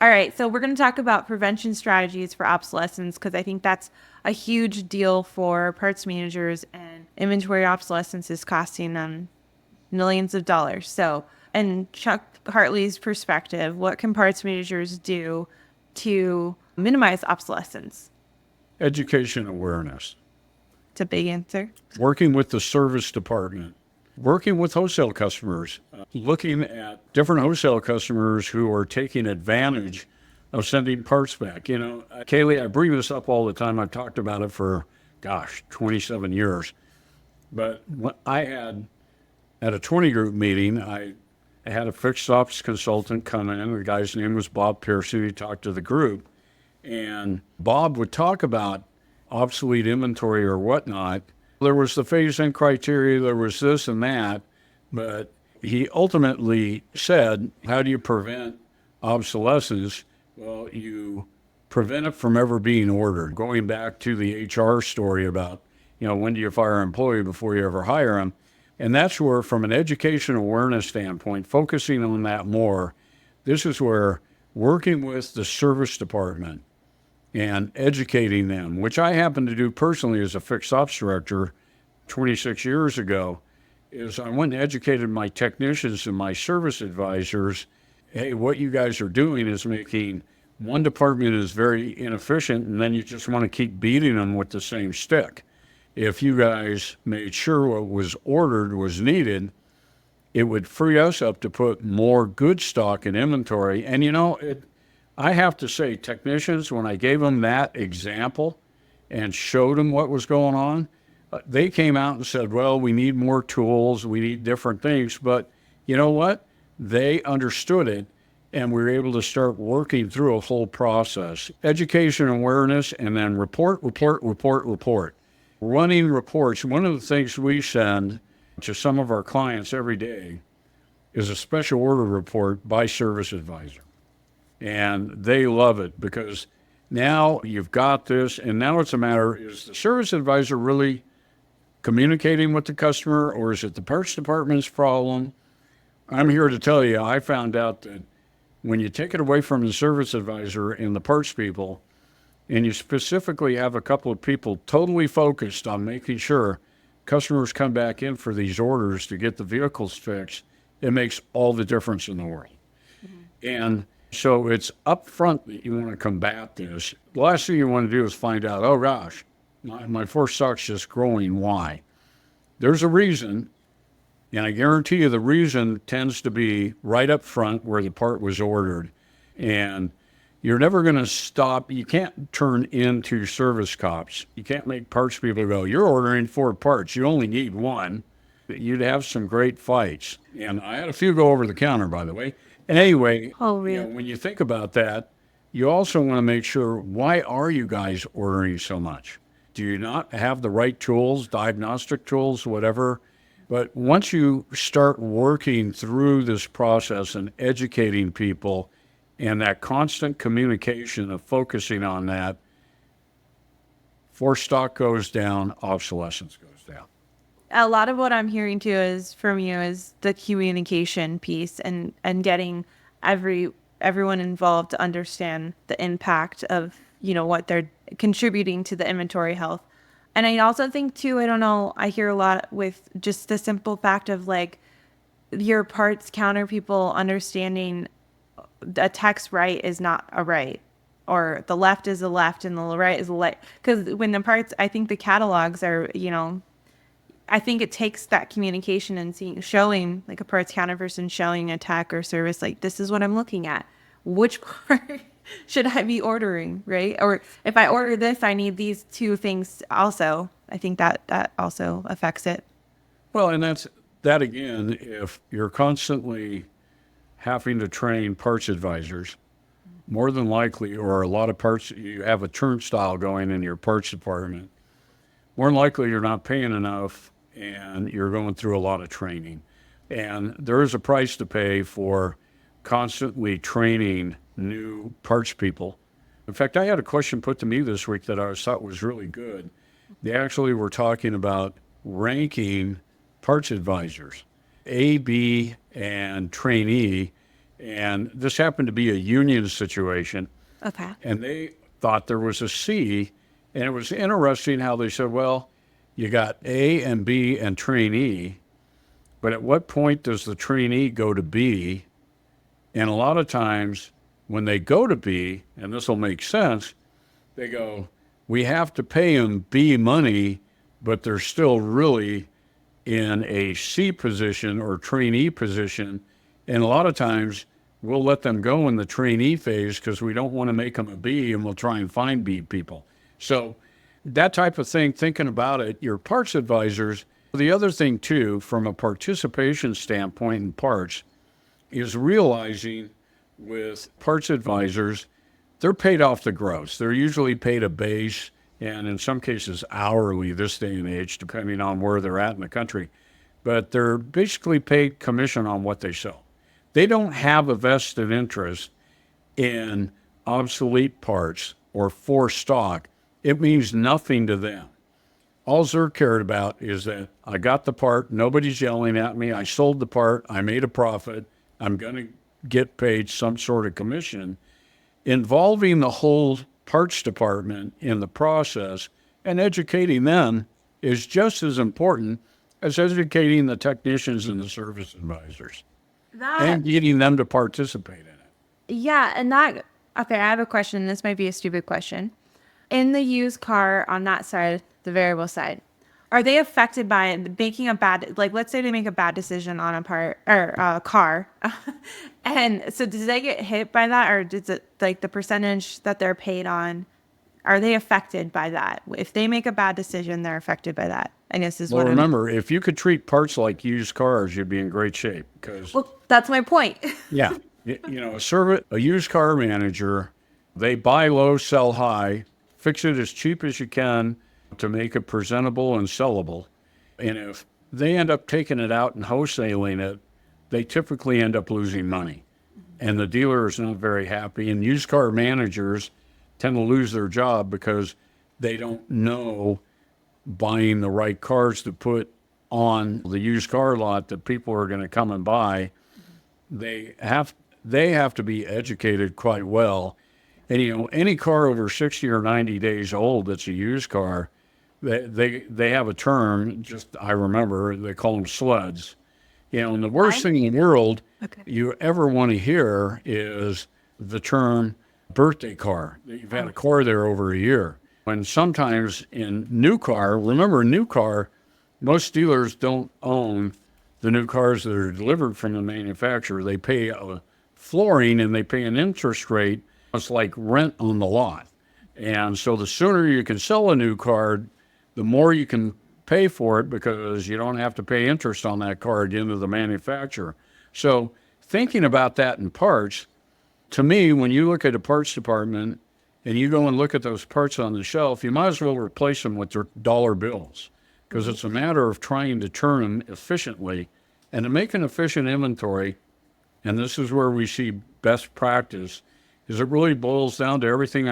All right, so we're going to talk about prevention strategies for obsolescence because I think that's a huge deal for parts managers, and inventory obsolescence is costing them millions of dollars. So, in Chuck Hartley's perspective, what can parts managers do to minimize obsolescence? Education awareness, It's a big answer. working with the service department, working with wholesale customers, looking at different wholesale customers who are taking advantage of sending parts back. Kaylee, I bring this up all the time. I've talked about it for, 27 years. But I had, at a 20 group meeting, I had a fixed ops consultant come in. The guy's name was Bob Pearson. He talked to the group. And Bob would talk about obsolete inventory or whatnot. There was the phase-in criteria, there was this and that, but he ultimately said, how do you prevent obsolescence? Well, you prevent it from ever being ordered. Going back to the HR story about, when do you fire an employee before you ever hire them? And that's where, from an education awareness standpoint, focusing on that more, this is where working with the service department and educating them, which I happen to do personally as a fixed ops director 26 years ago, is I went and educated my technicians and my service advisors. Hey, what you guys are doing is making one department is very inefficient, and then you just want to keep beating them with the same stick. If you guys made sure what was ordered was needed, it would free us up to put more good stock in inventory. And I have to say, technicians, when I gave them that example and showed them what was going on, they came out and said, well, we need more tools, we need different things. But you know what? They understood it, and we were able to start working through a whole process. Education, awareness, and then report. Running reports. One of the things we send to some of our clients every day is a special order report by service advisor. And they love it because now you've got this, and now it's a matter, is the service advisor really communicating with the customer, or is it the parts department's problem? I'm here to tell you, I found out that when you take it away from the service advisor and the parts people, and you specifically have a couple of people totally focused on making sure customers come back in for these orders to get the vehicles fixed, it makes all the difference in the world. And so it's upfront that you want to combat this. The last thing you want to do is find out, oh gosh, my force stock's just growing. Why? There's a reason, and I guarantee you the reason tends to be right up front where the part was ordered. And you're never going to stop. You can't turn into service cops. You can't make parts people go, you're ordering 4 parts. You only need 1. You'd have some great fights. And I had a few go over the counter, by the way. And anyway, Oh, really? when you think about that, you also want to make sure, why are you guys ordering so much? Do you not have the right tools, diagnostic tools, whatever? But once you start working through this process and educating people, and that constant communication of focusing on that, force stock goes down, obsolescence goes down. A lot of what I'm hearing too is from you is the communication piece and getting everyone involved to understand the impact of what they're contributing to the inventory health. And I also think too, I don't know, I hear a lot with just the simple fact of like your parts counter people understanding a text right is not a right, or the left is a left and the right is a right. Because when the parts, I think the catalogs are, I think it takes that communication and showing like a parts counter person showing a tech or service, like, this is what I'm looking at. Which part should I be ordering, right? Or if I order this, I need these 2 things also. I think that also affects it. Well, and that's that again, if you're constantly having to train parts advisors, more than likely, or a lot of parts, you have a turnstile going in your parts department, more than likely you're not paying enough and you're going through a lot of training. And there is a price to pay for constantly training new parts people. In fact, I had a question put to me this week that I thought was really good. They actually were talking about ranking parts advisors, A, B, and trainee, And this happened to be a union situation. Okay. And they thought there was a C. And it was interesting how they said, well, you got A and B and trainee, but at what point does the trainee go to B? And a lot of times when they go to B, and this will make sense, they go, we have to pay them B money, but they're still really in a C position or trainee position. And a lot of times we'll let them go in the trainee phase because we don't want to make them a B, and we'll try and find B people. So that type of thing, thinking about it, your parts advisors. The other thing too, from a participation standpoint in parts, is realizing with parts advisors, they're paid off the gross. They're usually paid a base, and in some cases hourly this day and age, depending on where they're at in the country. But they're basically paid commission on what they sell. They don't have a vested interest in obsolete parts or for stock. It means nothing to them. All they're cared about is that I got the part, nobody's yelling at me, I sold the part, I made a profit, I'm going to get paid some sort of commission. Involving the whole parts department in the process and educating them is just as important as educating the technicians and the service advisors That and getting them to participate in it. Yeah, and that okay, I have a question. This might be a stupid question. In the used car on that side, the variable side, are they affected by making a bad, like let's say they make a bad decision on a part or a car, and so does they get hit by that, or does it like the percentage that they're paid on? Are they affected by that? If they make a bad decision, they're affected by that. I guess is Well, what I'm. remember, if you could treat parts like used cars, you'd be in great shape because, Well, that's my point. yeah, a used car manager, they buy low, sell high, fix it as cheap as you can to make it presentable and sellable. And if they end up taking it out and wholesaling it, they typically end up losing money. And the dealer is not very happy. And used car managers tend to lose their job because they don't know buying the right cars to put on the used car lot that people are going to come and buy. They have they have to be educated quite well. And any car over 60 or 90 days old that's a used car, they have a term, just I remember, they call them sluds. And the worst thing in the world Okay. you ever want to hear is the term birthday car. You've had a car there over a year. And sometimes in new car, remember new car, most dealers don't own the new cars that are delivered from the manufacturer. They pay a flooring and they pay an interest rate. It's like rent on the lot. And so the sooner you can sell a new car, the more you can pay for it because you don't have to pay interest on that car into the manufacturer. So thinking about that in parts, to me, when you look at a parts department and you go and look at those parts on the shelf, you might as well replace them with their dollar bills because it's a matter of trying to turn them efficiently and to make an efficient inventory. And this is where we see best practice is it really boils down to everything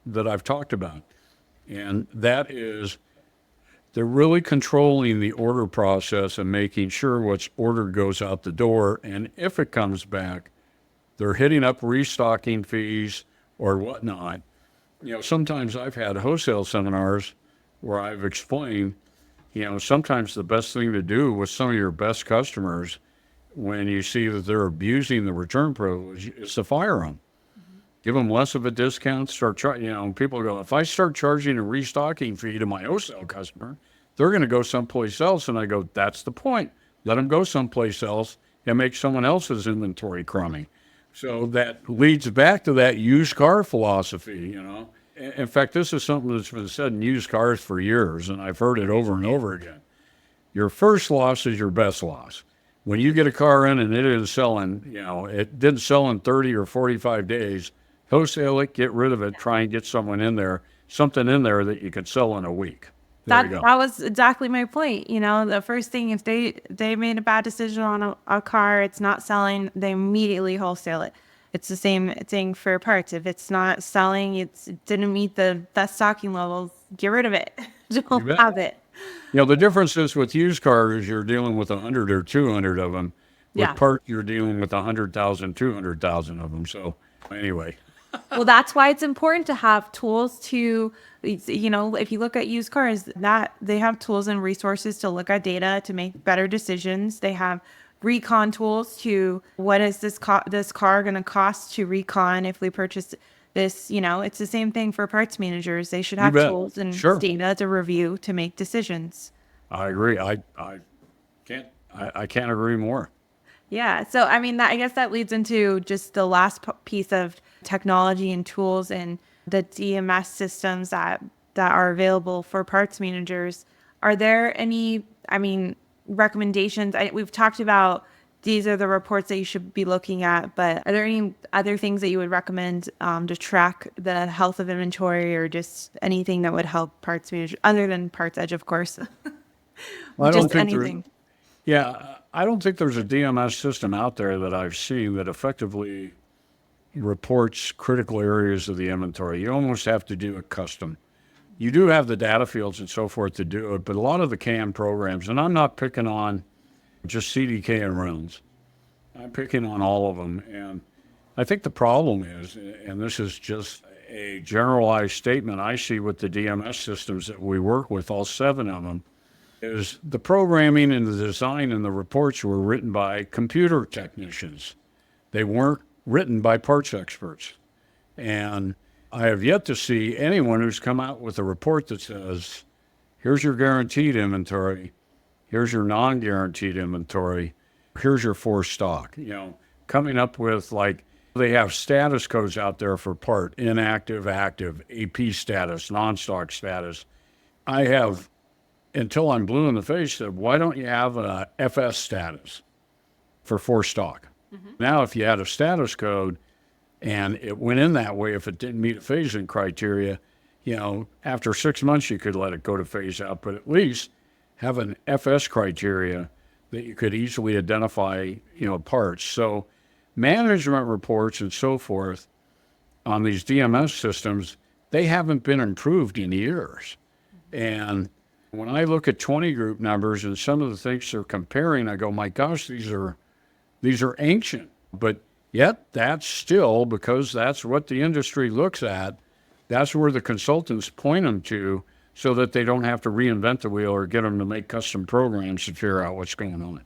that I've talked about. And that is they're really controlling the order process and making sure what's ordered goes out the door. And if it comes back, they're hitting up restocking fees or whatnot. Sometimes I've had wholesale seminars where I've explained, sometimes the best thing to do with some of your best customers when you see that they're abusing the return privilege is to fire them. Give them less of a discount, start charging, people go, if I start charging a restocking fee to my wholesale customer, they're going to go someplace else. And I go, that's the point. Let them go someplace else and make someone else's inventory crummy. So that leads back to that used car philosophy, In fact, this is something that's been said in used cars for years, and I've heard it over and over again. Your first loss is your best loss. When you get a car in and it isn't selling, it didn't sell in 30 or 45 days, wholesale it, get rid of it, try and get something in there, something in there that you could sell in a week. There you go. That was exactly my point. The first thing, if they made a bad decision on a car, it's not selling, they immediately wholesale it. It's the same thing for parts. If it's not selling, it didn't meet the best stocking levels, get rid of it. You Don't bet. have it. The difference is with used cars, you're dealing with 100 or 200 of them. With Yeah. part, you're dealing with 100,000, 200,000 of them. So anyway, Well, that's why it's important to have tools to, if you look at used cars, that they have tools and resources to look at data to make better decisions. They have recon tools to what is this car going to cost to recon if we purchase this, it's the same thing for parts managers. They should you have bet. tools and Sure. data to review to make decisions. I agree. I can't agree more. Yeah. So, I mean, I guess that leads into just the last piece of technology and tools and the DMS systems that are available for parts managers. Are there any, I mean, recommendations? We've talked about these are the reports that you should be looking at, but are there any other things that you would recommend to track the health of inventory or just anything that would help parts managers other than PartsEdge, of course? I don't Just think there, anything. yeah, I don't think there's a DMS system out there that I've seen that effectively reports critical areas of the inventory. You almost have to do it custom. You do have the data fields and so forth to do it, but a lot of the CAM programs, and I'm not picking on just CDK and runs, I'm picking on all of them. And I think the problem is, and this is just a generalized statement I see with the DMS systems that we work with, all seven of them, is the programming and the design and the reports were written by computer technicians. They weren't written by parts experts. And I have yet to see anyone who's come out with a report that says, here's your guaranteed inventory, here's your non-guaranteed inventory, here's your for stock. Coming up with, like, they have status codes out there for part, inactive, active, AP status, non-stock status. I have, until I'm blue in the face, said, why don't you have a FS status for stock? Now, if you had a status code and it went in that way, if it didn't meet a phase-in criteria, after 6 months you could let it go to phase out, but at least have an FS criteria that you could easily identify, parts. So management reports and so forth on these DMS systems, they haven't been improved in years. And when I look at 20 group numbers and some of the things they're comparing, I go, my gosh, these are ancient. But yet that's still, because that's what the industry looks at, that's where the consultants point them to so that they don't have to reinvent the wheel or get them to make custom programs to figure out what's going on.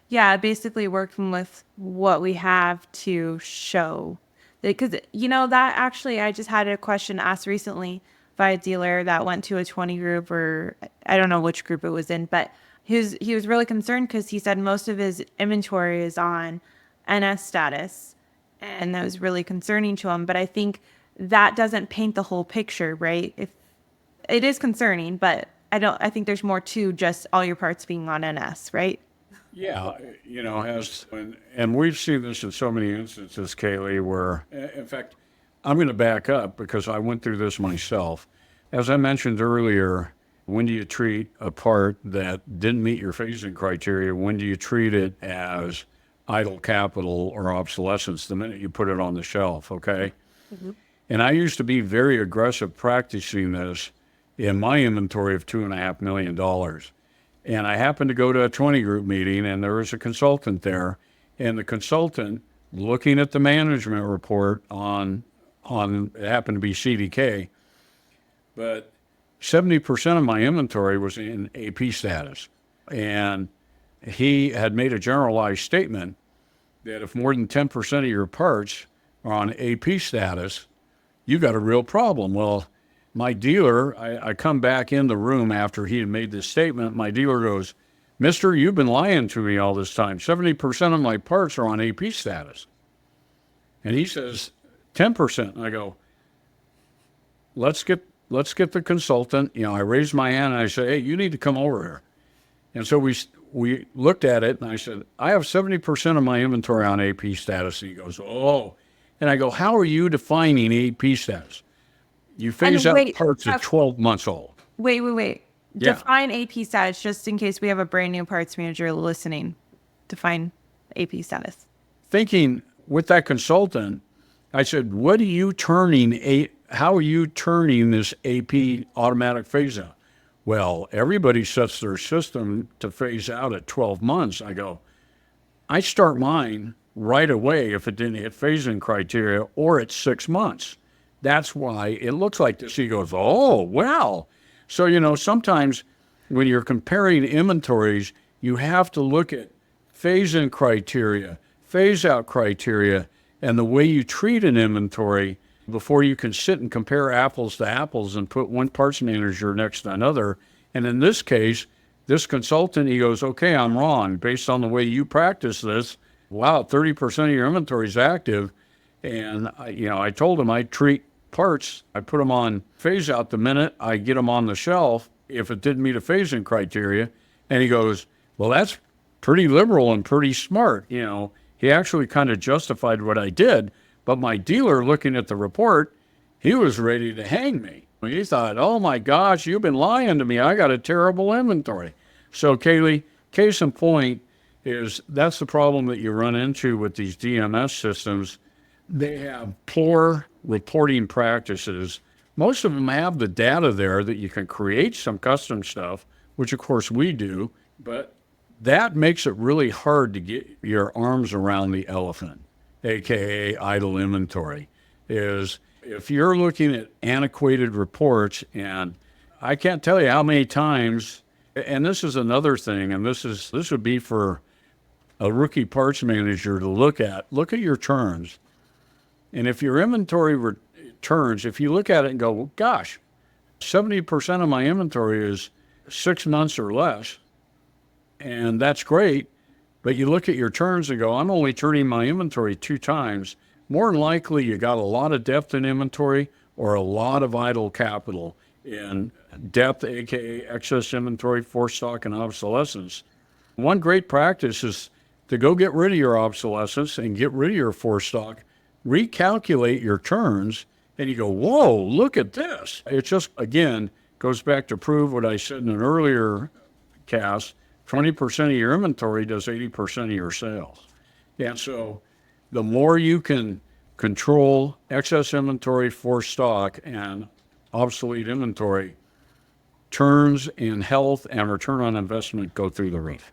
Yeah, basically working with what we have to show. Because, that actually, I just had a question asked recently by a dealer that went to a 20 group, or I don't know which group it was in, but he was really concerned because he said most of his inventory is on NS status. And that was really concerning to him. But I think that doesn't paint the whole picture, right? If it is concerning, but I think there's more to just all your parts being on NS, right? Yeah, and we've seen this in so many instances, Kaylee, where, in fact, I'm going to back up because I went through this myself. As I mentioned earlier, when do you treat a part that didn't meet your phasing criteria? When do you treat it as idle capital or obsolescence the minute you put it on the shelf, okay? And I used to be very aggressive practicing this in my inventory of $2.5 million. And I happened to go to a 20 group meeting and there was a consultant there, and the consultant, looking at the management report on it happened to be CDK, but 70% of my inventory was in AP status. And he had made a generalized statement that if more than 10% of your parts are on AP status, you got a real problem. Well, my dealer, I come back in the room after he had made this statement. My dealer goes, Mister, you've been lying to me all this time. 70% of my parts are on AP status. And he says, 10%. And I go, let's get the consultant. I raised my hand and I said, hey, you need to come over here. And so we looked at it and I said, I have 70% of my inventory on AP status. And he goes, oh. And I go, how are you defining AP status? You phase out parts at 12 months old. Wait. Yeah. Define AP status just in case we have a brand new parts manager listening. Define AP status. Thinking with that consultant, I said, how are you turning this AP automatic phase out? Well, everybody sets their system to phase out at 12 months. I go, I start mine right away if it didn't hit phasing criteria or at 6 months. That's why it looks like this. He goes, oh, well. So, sometimes when you're comparing inventories, you have to look at phase in criteria, phase out criteria, and the way you treat an inventory before you can sit and compare apples to apples and put one parts manager next to another. And in this case, this consultant, he goes, okay, I'm wrong. Based on the way you practice this, wow, 30% of your inventory is active. And, I told him I treat parts, I put them on phase out the minute I get them on the shelf if it didn't meet a phasing criteria. And he goes, well, that's pretty liberal and pretty smart. He actually kind of justified what I did. But my dealer, looking at the report, he was ready to hang me. He thought, oh my gosh, you've been lying to me. I got a terrible inventory. So, Kaylee, case in point is that's the problem that you run into with these DMS systems. They have poor reporting practices. Most of them have the data there that you can create some custom stuff, which of course we do, but that makes it really hard to get your arms around the elephant, aka idle inventory. Is if you're looking at antiquated reports, and I can't tell you how many times, and this is another thing, and this would be for a rookie parts manager to look at your turns. And if your inventory returns, if you look at it and go, well, gosh, 70% of my inventory is 6 months or less, and that's great, but you look at your turns and go, I'm only turning my inventory 2 times, more than likely you got a lot of depth in inventory or a lot of idle capital in depth, aka excess inventory, forced stock, and obsolescence. One great practice is to go get rid of your obsolescence and get rid of your forced stock, recalculate your turns, and you go, whoa, look at this. It just, again, goes back to prove what I said in an earlier cast. 20% of your inventory does 80% of your sales. And so the more you can control excess inventory, forced stock, and obsolete inventory, turns and health and return on investment go through the roof.